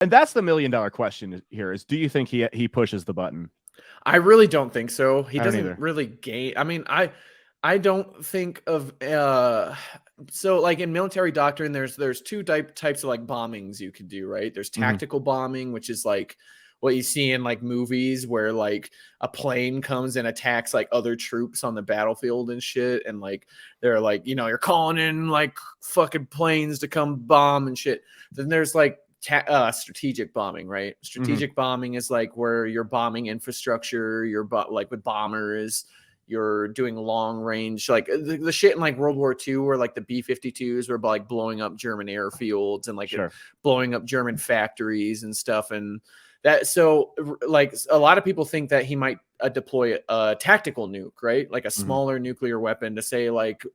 And that's the $1 million question here: is do you think he pushes the button? I really don't think so. He I don't doesn't either. really gain. I mean, I don't think of so like in military doctrine, there's two types of like bombings you could do, right? There's tactical bombing, which is like what you see in like movies where like a plane comes and attacks like other troops on the battlefield and shit, and like they're like, you're calling in like fucking planes to come bomb and shit. Then there's like strategic bombing, right? Strategic bombing is like where you're bombing infrastructure, like with bombers, you're doing long range, like the shit in like World War II where like the B-52s were like blowing up German airfields and like blowing up German factories and stuff. And that, so like a lot of people think that he might deploy a tactical nuke, right? Like a smaller nuclear weapon to say like,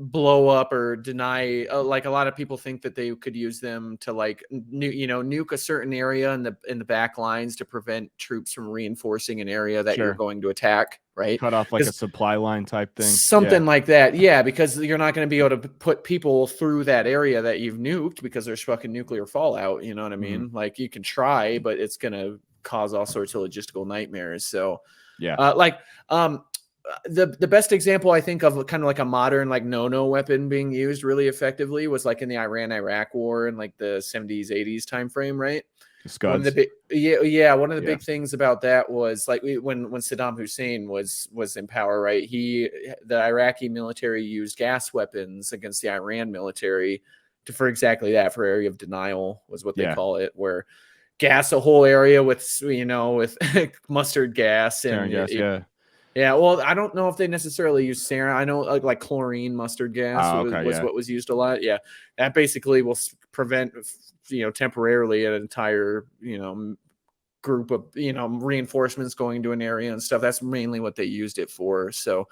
blow up or deny, like a lot of people think that they could use them to like nuke a certain area in the back lines to prevent troops from reinforcing an area that you're going to attack, right? Cut off like a supply line type thing, something like that. Yeah, because you're not going to be able to put people through that area that you've nuked because there's fucking nuclear fallout, you know what I mean? Like you can try, but it's going to cause all sorts of logistical nightmares. So the best example I think of kind of like a modern like no weapon being used really effectively was like in the Iran-Iraq war in like the 70s 80s time frame, right? One of the big things about that was like when Saddam Hussein was in power, right? The Iraqi military used gas weapons against the Iran military for exactly that, for area of denial was what they call it, where gas a whole area with with mustard gas and yeah, well, I don't know if they necessarily use sarin. I know like chlorine mustard gas was what was used a lot. Yeah, that basically will prevent, temporarily an entire, group of, reinforcements going to an area and stuff. That's mainly what they used it for. So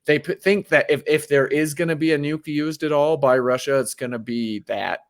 they think that if there is going to be a nuke used at all by Russia, it's going to be that